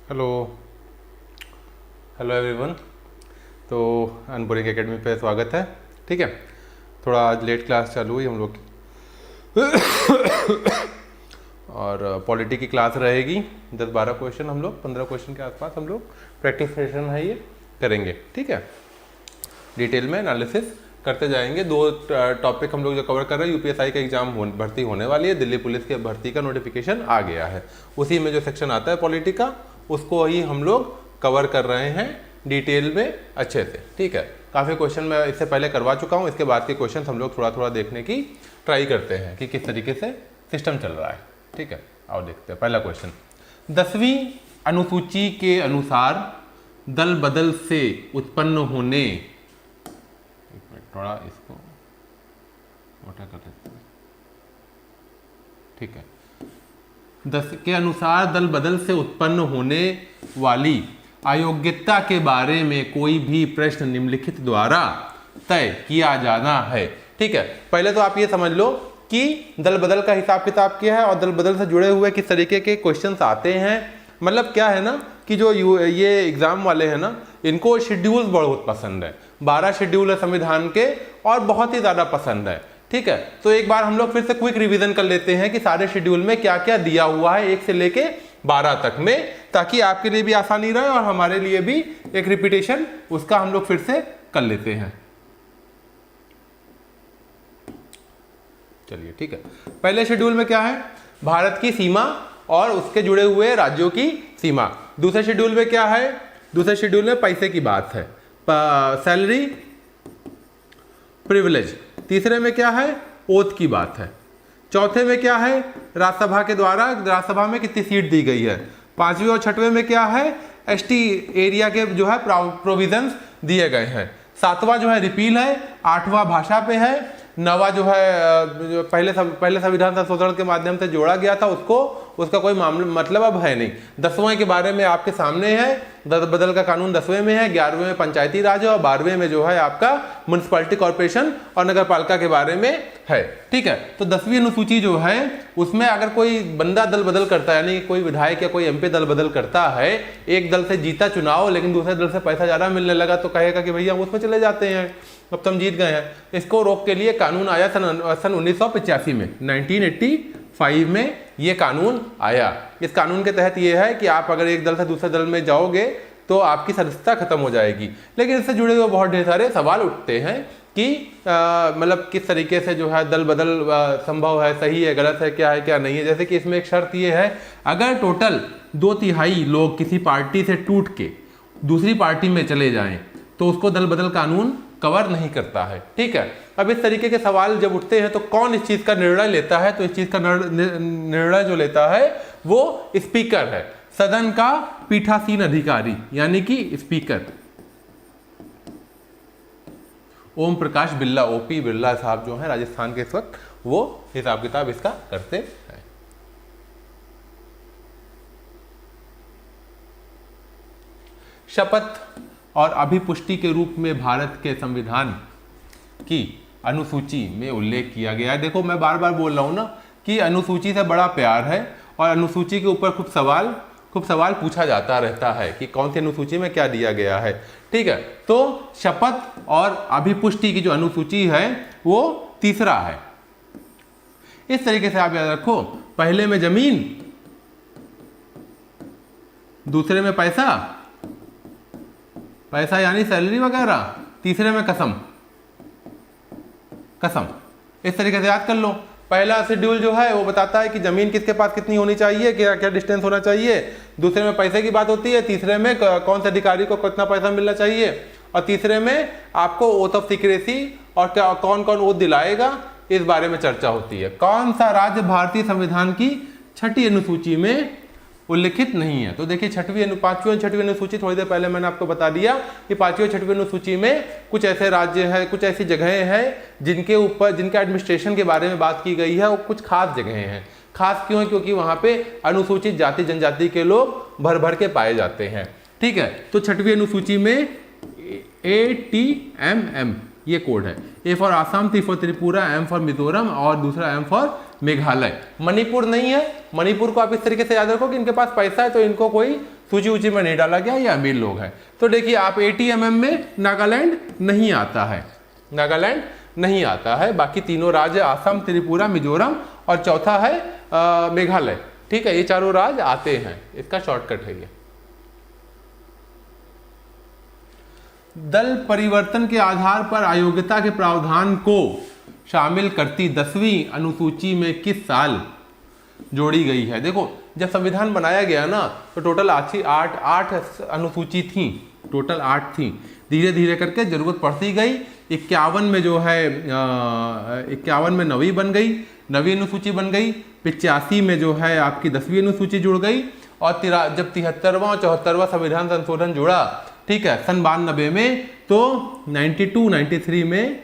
Hello hello everyone. तो अनबोरिंग academy पे स्वागत है। ठीक है, थोड़ा आज लेट क्लास चालू हुई हम लोग की और पॉलिटी की क्लास रहेगी। 10-12 क्वेश्चन हम लोग 15 क्वेश्चन के आसपास हम लोग प्रैक्टिस सेशन है ये करेंगे। ठीक है, डिटेल में एनालिसिस करते जाएंगे। 2 टॉपिक हम लोग जो कवर कर रहे हैं, यूपीएसआई का एग्जाम भर्ती होने वाली है, दिल्ली पुलिस के भर्ती का नोटिफिकेशन आ गया है, उसी में जो सेक्शन आता है पॉलिटी का उसको ही हम लोग कवर कर रहे हैं डिटेल में अच्छे से। ठीक है, काफ़ी क्वेश्चन मैं इससे पहले करवा चुका हूँ, इसके बाद के क्वेश्चन हम लोग थोड़ा थोड़ा देखने की ट्राई करते हैं कि किस तरीके से सिस्टम चल रहा है। ठीक है, आओ देखते हैं। पहला क्वेश्चन, 10वीं अनुसूची के अनुसार दल बदल से उत्पन्न होने, थोड़ा इसको मोटा कर देते हैं। ठीक है, 10 के अनुसार दल बदल से उत्पन्न होने वाली अयोग्यता के बारे में कोई भी प्रश्न निम्नलिखित द्वारा तय किया जाना है। ठीक है, पहले तो आप ये समझ लो कि दल बदल का हिसाब किताब क्या है और दल बदल से जुड़े हुए किस तरीके के क्वेश्चंस आते हैं। मतलब क्या है ना कि जो ये एग्जाम वाले हैं ना, इनको शेड्यूल बहुत पसंद है। 12 शेड्यूल है संविधान के और बहुत ही ज़्यादा पसंद है। ठीक है, तो एक बार हम लोग फिर से क्विक रिवीजन कर लेते हैं कि सारे शेड्यूल में क्या क्या दिया हुआ है 1 से लेके 12 तक में, ताकि आपके लिए भी आसानी रहे और हमारे लिए भी एक रिपीटेशन उसका हम लोग फिर से कर लेते हैं। चलिए ठीक है, पहले शेड्यूल में क्या है, भारत की सीमा और उसके जुड़े हुए राज्यों की सीमा। दूसरे शेड्यूल में क्या है, दूसरे शेड्यूल में पैसे की बात है, सैलरी, प्रिविलेज। तीसरे में क्या है, ओथ की बात है। चौथे में क्या है, राज्यसभा के द्वारा राज्यसभा में कितनी सीट दी गई है। 5वें और 6वें में क्या है, एसटी एरिया के जो है प्रोविजंस दिए गए हैं। 7वां जो है रिपील है। 8वां भाषा पे है। 9वां जो है जो पहले संविधान संशोधन के माध्यम से जोड़ा गया था उसका कोई मामला मतलब अब है नहीं। 10वें के बारे में आपके सामने है, दल बदल का कानून 10वें में है। 11वें में पंचायती राज है और 12वें में जो है आपका म्युनिसिपैलिटी कॉर्पोरेशन और नगर पालिका के बारे में है। ठीक है, तो 10वीं अनुसूची जो है उसमें अगर कोई बंदा दल बदल करता है, यानी कोई विधायक या कोई एमपी दल बदल करता है, एक दल से जीता चुनाव लेकिन दूसरे दल से पैसा ज्यादा मिलने लगा, तो कहेगा कि भैया हम उसमें चले जाते हैं, अब तुम जीत गए हैं। इसको रोक के लिए कानून आया सन 1985 में, 1985 में ये कानून आया। इस कानून के तहत ये है कि आप अगर एक दल से दूसरे दल में जाओगे तो आपकी सदस्यता खत्म हो जाएगी। लेकिन इससे जुड़े हुए बहुत ढेर सारे सवाल उठते हैं कि मतलब किस तरीके से जो है दल बदल संभव है, सही है, गलत है, क्या नहीं है। जैसे कि इसमें एक शर्त ये है, अगर टोटल 2/3 लोग किसी पार्टी से टूट के दूसरी पार्टी में चले जाएं तो उसको दल बदल कानून कवर नहीं करता है। ठीक है, अब इस तरीके के सवाल जब उठते हैं तो कौन इस चीज का निर्णय लेता है, तो इस चीज का निर्णय जो लेता है वो स्पीकर है, सदन का पीठासीन अधिकारी, यानी कि स्पीकर ओम प्रकाश बिरला, ओपी बिरला साहब जो है राजस्थान के इस वक्त, वो हिसाब किताब इसका करते हैं। शपथ और अभिपुष्टि के रूप में भारत के संविधान की अनुसूची में उल्लेख किया गया है। देखो मैं बार बार बोल रहा हूं ना कि अनुसूची से बड़ा प्यार है और अनुसूची के ऊपर खूब सवाल पूछा जाता रहता है कि कौन सी अनुसूची में क्या दिया गया है। ठीक है, तो शपथ और अभिपुष्टि की जो अनुसूची है वो तीसरा है। इस तरीके से आप याद रखो, पहले में जमीन, दूसरे में पैसा यानी सैलरी वगैरह, तीसरे में कसम। इस तरीके से याद कर लो। पहला शेड्यूल जो है वो बताता है कि जमीन किसके पास कितनी होनी चाहिए, क्या क्या डिस्टेंस होना चाहिए। दूसरे में पैसे की बात होती है। तीसरे में कौन से अधिकारी को कितना पैसा मिलना चाहिए। और तीसरे में आपको ओथ ऑफ सीक्रेसी और कौन कौन ओथ दिलाएगा, इस बारे में चर्चा होती है। कौन सा राज्य भारतीय संविधान की 6ठी अनुसूची में उल्लिखित नहीं है। तो देखिए 5वीं और 6वीं अनुसूची, थोड़ी देर पहले मैंने आपको बता दिया कि 5वीं और 6वीं अनुसूची में कुछ ऐसे राज्य हैं, कुछ ऐसी जगहें हैं जिनके ऊपर जिनके एडमिनिस्ट्रेशन के बारे में बात की गई है, वो कुछ खास जगहें हैं। खास क्यों है, क्योंकि वहां पे अनुसूचित जाति जनजाति के लोग भर भर के पाए जाते हैं। ठीक है, तो 6वीं अनुसूची में ATMM ये कोड है। A for Assam, T for Tripura, M for Mizoram और दूसरा M फॉर मेघालय। मणिपुर नहीं है। मणिपुर को आप इस तरीके से याद रखो कि इनके पास पैसा है तो इनको कोई सूची ऊंची में नहीं डाला गया, ये अमीर लोग हैं। तो देखिए आप ATMM में नागालैंड नहीं आता है, नागालैंड नहीं आता है। बाकी तीनों राज्य असम, त्रिपुरा, मिजोरम और चौथा है मेघालय। ठीक है, ये चारों राज्य आते हैं, इसका शॉर्टकट है ये। दल परिवर्तन के आधार पर अयोग्यता के प्रावधान को शामिल करती 10वीं अनुसूची में किस साल जोड़ी गई है? देखो जब संविधान बनाया गया ना तो टोटल आठ अनुसूची थी, टोटल 8 थी। धीरे धीरे करके जरूरत पड़ती गई। 51 में जो है 51 में 9वीं बन गई, 9वीं अनुसूची बन गई। 85 में जो है आपकी 10वीं अनुसूची जुड़ गई। और जब 73वां और 74वां संविधान संशोधन जुड़ा, ठीक है, सन 92 में, तो 92, 93 में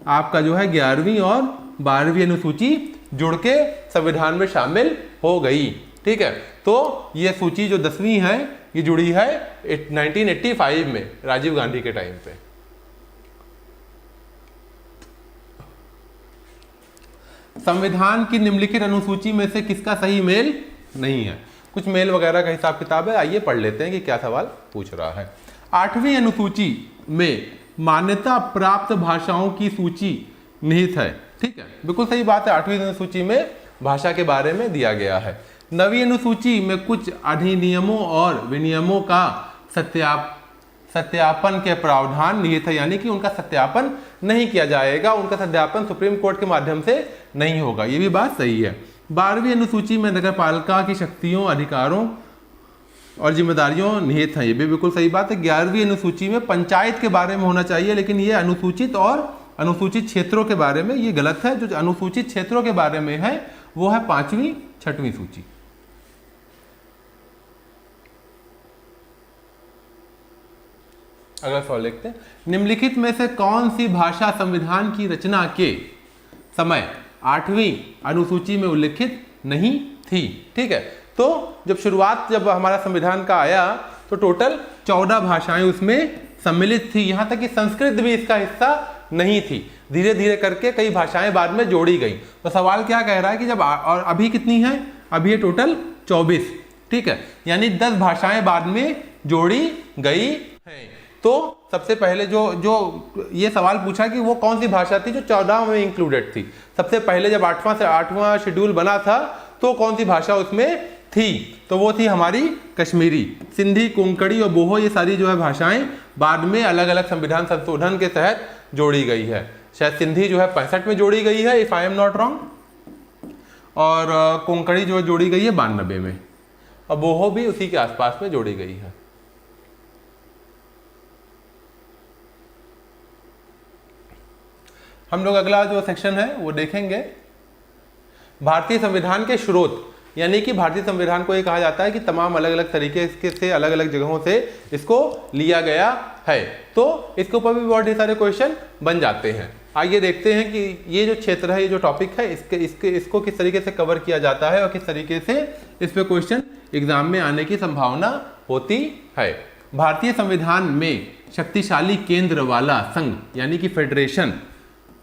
आपका जो है 11वीं और 12वीं अनुसूची जुड़ के संविधान में शामिल हो गई। ठीक है, तो ये सूची जो 10वीं है ये जुड़ी है 1985 में, राजीव गांधी के टाइम पे। संविधान की निम्नलिखित अनुसूची में से किसका सही मेल नहीं है? कुछ मेल वगैरह का हिसाब किताब है, आइए पढ़ लेते हैं कि क्या सवाल पूछ रहा है। 8वीं अनुसूची में मान्यता प्राप्त भाषाओं की सूची निहित है। ठीक है, बिल्कुल सही बात है, 8वीं अनुसूची में भाषा के बारे में दिया गया है। 9वीं अनुसूची में कुछ अधिनियमों और विनियमों का सत्यापन के प्रावधान निहित है, यानी कि उनका सत्यापन नहीं किया जाएगा, उनका सत्यापन सुप्रीम कोर्ट के माध्यम से नहीं होगा, ये भी बात सही है। 12वीं अनुसूची में नगरपालिका की शक्तियों, अधिकारों और जिम्मेदारियों निहित हैं, ये भी बिल्कुल सही बात है। 11वीं अनुसूची में पंचायत के बारे में होना चाहिए, लेकिन ये अनुसूचित और अनुसूचित क्षेत्रों के बारे में, ये गलत है। जो अनुसूचित क्षेत्रों के बारे में है वो है 5वीं 6वीं सूची। अगला सवाल देखते हैं। निम्नलिखित में से कौन सी भाषा संविधान की रचना के समय 8वीं अनुसूची में उल्लिखित नहीं थी? ठीक है, तो जब हमारा संविधान का आया तो टोटल 14 भाषाएं उसमें सम्मिलित थी, यहां तक कि संस्कृत भी इसका हिस्सा नहीं थी। धीरे धीरे करके कई भाषाएं बाद में जोड़ी गई। तो सवाल क्या कह रहा है कि जब और अभी कितनी है? अभी ये टोटल 24। ठीक है, यानी 10 भाषाएं बाद में जोड़ी गई हैं। तो सबसे पहले जो ये सवाल पूछा कि वो कौन सी भाषा थी जो 14 में इंक्लूडेड थी। सबसे पहले जब 8वां शेड्यूल बना था तो कौन सी भाषा उसमें थी? तो वो थी हमारी कश्मीरी। सिंधी, कोंकणी और बोहो, ये सारी जो है भाषाएं बाद में अलग अलग संविधान संशोधन के तहत जोड़ी गई है। शायद सिंधी जो है 65 में जोड़ी गई है, if I am not wrong, और कोंकणी जो जोड़ी गई है 92 में, और बोहो भी उसी के आसपास में जोड़ी गई है। हम लोग अगला जो सेक्शन है वो देखेंगे भारतीय संविधान के स्रोत, यानी कि भारतीय संविधान को ये कहा जाता है कि तमाम अलग अलग तरीके से अलग अलग जगहों से इसको लिया गया है। तो इसके ऊपर भी बहुत ढेर सारे क्वेश्चन बन जाते हैं। आइए देखते हैं कि ये जो क्षेत्र है, ये जो टॉपिक है, इसको किस तरीके से कवर किया जाता है और किस तरीके से इस पे क्वेश्चन एग्जाम में आने की संभावना होती है। भारतीय संविधान में शक्तिशाली केंद्र वाला संघ, यानी कि फेडरेशन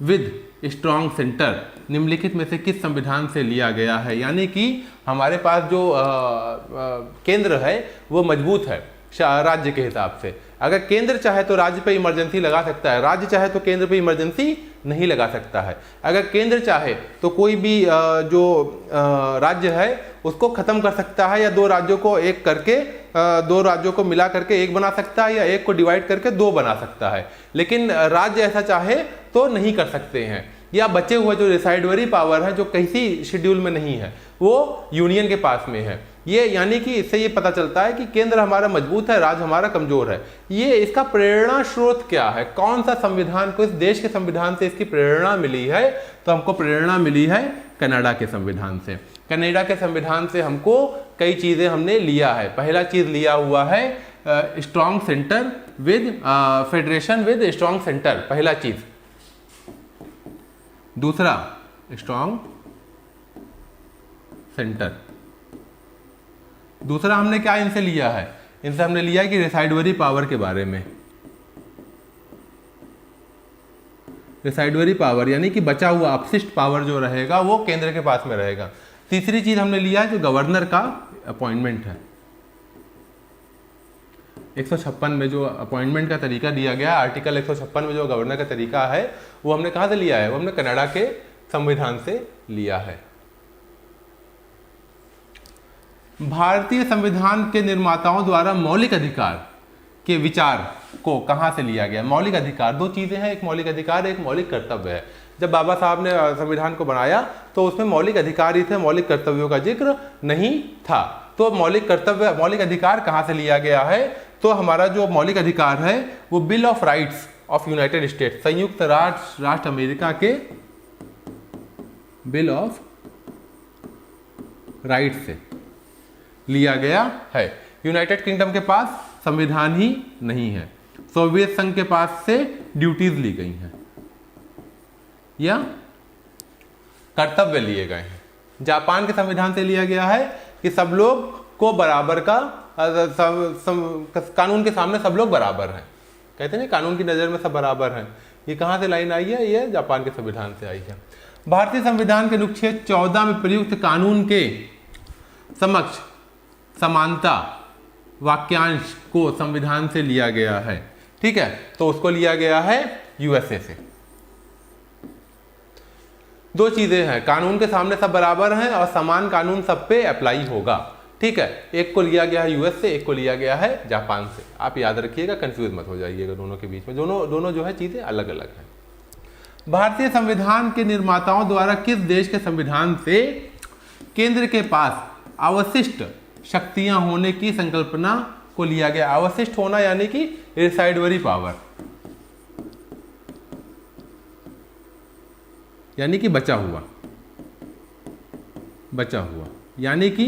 विद स्ट्रॉन्ग सेंटर, निम्नलिखित में से किस संविधान से लिया गया है? यानी कि हमारे पास जो केंद्र है वो मजबूत है राज्य के हिसाब से। अगर केंद्र चाहे तो राज्य पे इमरजेंसी लगा सकता है, राज्य चाहे तो केंद्र पे इमरजेंसी नहीं लगा सकता है। अगर केंद्र चाहे तो कोई भी जो राज्य है उसको खत्म कर सकता है, या 2 राज्यों को एक करके 2 राज्यों को मिला करके एक बना सकता है, या एक को डिवाइड करके 2 बना सकता है। लेकिन राज्य ऐसा चाहे तो नहीं कर सकते हैं। या बचे हुए जो रिसाइडरी पावर है जो किसी शेड्यूल में नहीं है वो यूनियन के पास में है। ये यानी कि इससे ये पता चलता है कि केंद्र हमारा मजबूत है, राज्य हमारा कमजोर है। ये इसका प्रेरणा स्रोत क्या है? कौन सा संविधान को, इस देश के संविधान से इसकी प्रेरणा मिली है? तो हमको प्रेरणा मिली है कनाडा के संविधान से। कनाडा के संविधान से हमको कई चीजें हमने लिया है। पहला चीज लिया हुआ है strong centre with federation with strong centre, पहला चीज। दूसरा स्ट्रॉन्ग सेंटर। दूसरा हमने क्या इनसे लिया है? इनसे हमने लिया है कि रिसाइडरी पावर के बारे में। रिसाइडरी पावर यानी कि बचा हुआ अपशिष्ट पावर जो रहेगा वो केंद्र के पास में रहेगा। तीसरी चीज हमने लिया है जो गवर्नर का अपॉइंटमेंट है। 156 में जो अपॉइंटमेंट का तरीका दिया गया, आर्टिकल 156 में जो गवर्नर का तरीका है, वो हमने कहाँ से लिया है? वो हमने कनाडा के संविधान से लिया है। भारतीय संविधान के निर्माताओं द्वारा मौलिक अधिकार के विचार को कहाँ से लिया गया? मौलिक अधिकार दो चीजें हैं, एक मौलिक अधिकार, एक मौलिक कर्तव्य है। जब बाबा साहब ने संविधान को बनाया तो उसमें मौलिक अधिकार ही थे, मौलिक कर्तव्यों का जिक्र नहीं था। तो मौलिक कर्तव्य, मौलिक अधिकार कहाँ से लिया गया है? तो हमारा जो मौलिक अधिकार है वो bill of rights of United states, संयुक्त राष्ट्र अमेरिका के बिल ऑफ राइट्स से लिया गया है। यूनाइटेड किंगडम के पास संविधान ही नहीं है, सोवियत संघ के पास से ड्यूटीज ली गई हैं या कर्तव्य लिए गए हैं। जापान के संविधान से लिया गया है कि सब लोग को बराबर का कानून के सामने सब लोग बराबर हैं, कहते हैं कानून की नज़र में सब बराबर हैं। ये कहाँ से लाइन आई है? ये जापान के संविधान से आई है। भारतीय संविधान के अनुच्छेद 14 में प्रयुक्त कानून के समक्ष समानता वाक्यांश को संविधान से लिया गया है, ठीक है, तो उसको लिया गया है यूएसए से। दो चीजें हैं, कानून के सामने सब बराबर हैं और समान कानून सब पे अप्लाई होगा, ठीक है। एक को लिया गया है यूएस से, एक को लिया गया है जापान से। आप याद रखिएगा, कंफ्यूज मत हो जाइएगा दोनों के बीच में, दोनों जो है चीजें अलग अलग हैं। भारतीय संविधान के निर्माताओं द्वारा किस देश के संविधान से केंद्र के पास अवशिष्ट शक्तियां होने की संकल्पना को लिया गया? अवशिष्ट होना यानी कि रिसाइडवरी पावर, यानी कि बचा हुआ, यानी कि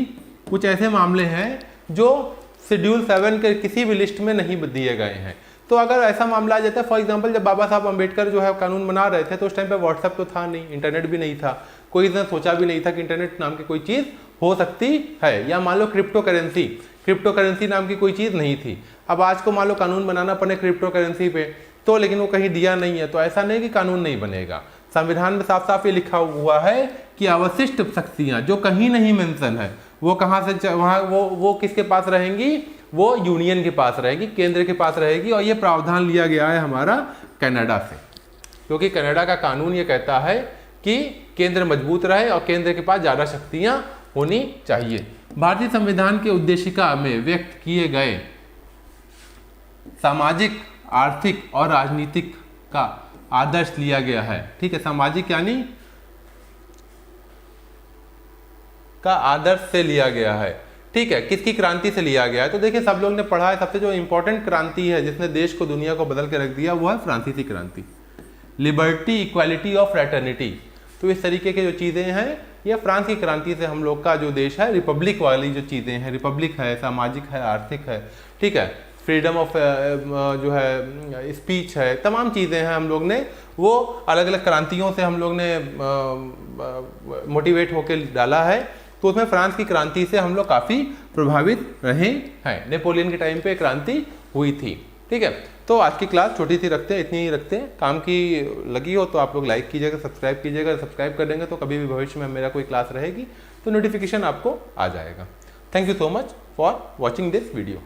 कुछ ऐसे मामले हैं जो शेड्यूल 7 के किसी भी लिस्ट में नहीं दिए गए हैं। तो अगर ऐसा मामला आ जाता है, फॉर एग्जांपल जब बाबा साहब अम्बेडकर जो है कानून बना रहे थे तो उस टाइम पे व्हाट्सएप तो था नहीं, इंटरनेट भी नहीं था, कोई ने सोचा भी नहीं था कि इंटरनेट नाम की कोई चीज़ हो सकती है। या मान लो क्रिप्टो करेंसी नाम की कोई चीज़ नहीं थी। अब आज को मान लो कानून बनाना पड़े क्रिप्टो करेंसी पे, तो लेकिन वो कहीं दिया नहीं है, तो ऐसा नहीं कि कानून नहीं बनेगा। संविधान में साफ साफ ये लिखा हुआ है कि अवशिष्ट शक्तियाँ जो कहीं नहीं मेंशन है वो कहाँ से वहाँ वो किसके पास रहेंगी? वो यूनियन के पास रहेगी, केंद्र के पास रहेगी। और ये प्रावधान लिया गया है हमारा कनाडा से, क्योंकि कनाडा का कानून ये कहता है कि केंद्र मजबूत रहे और केंद्र के पास ज़्यादा शक्तियाँ होनी चाहिए। भारतीय संविधान के उद्देशिका में व्यक्त किए गए सामाजिक, आर्थिक और राजनीतिक का आदर्श लिया गया है, ठीक है। सामाजिक यानी का आदर्श से लिया गया है, ठीक है। किसकी क्रांति से लिया गया है? तो देखिए सब लोग ने पढ़ा है, सबसे जो इंपॉर्टेंट क्रांति है जिसने देश को, दुनिया को बदल के रख दिया, वो है फ्रांसीसी क्रांति, लिबर्टी, इक्वालिटी और फ्रेटर्निटी। तो इस तरीके की जो चीज़ें हैं ये फ्रांस की क्रांति से हम लोग का जो देश है, रिपब्लिक वाली जो चीज़ें हैं, रिपब्लिक है, सामाजिक है, आर्थिक है, ठीक है, फ्रीडम ऑफ जो है स्पीच है, तमाम चीज़ें हैं हम लोग ने वो अलग अलग क्रांतियों से हम लोग ने मोटिवेट होकर डाला है। तो उसमें फ्रांस की क्रांति से हम लोग काफ़ी प्रभावित रहे हैं। नेपोलियन के टाइम पे क्रांति हुई थी, ठीक है। तो आज की क्लास छोटी सी रखते हैं, इतनी ही रखते हैं। काम की लगी हो तो आप लोग लाइक कीजिएगा, सब्सक्राइब कीजिएगा। सब्सक्राइब कर देंगे तो कभी भी भविष्य में मेरा कोई क्लास रहेगी तो नोटिफिकेशन आपको आ जाएगा। Thank you so much for watching this video.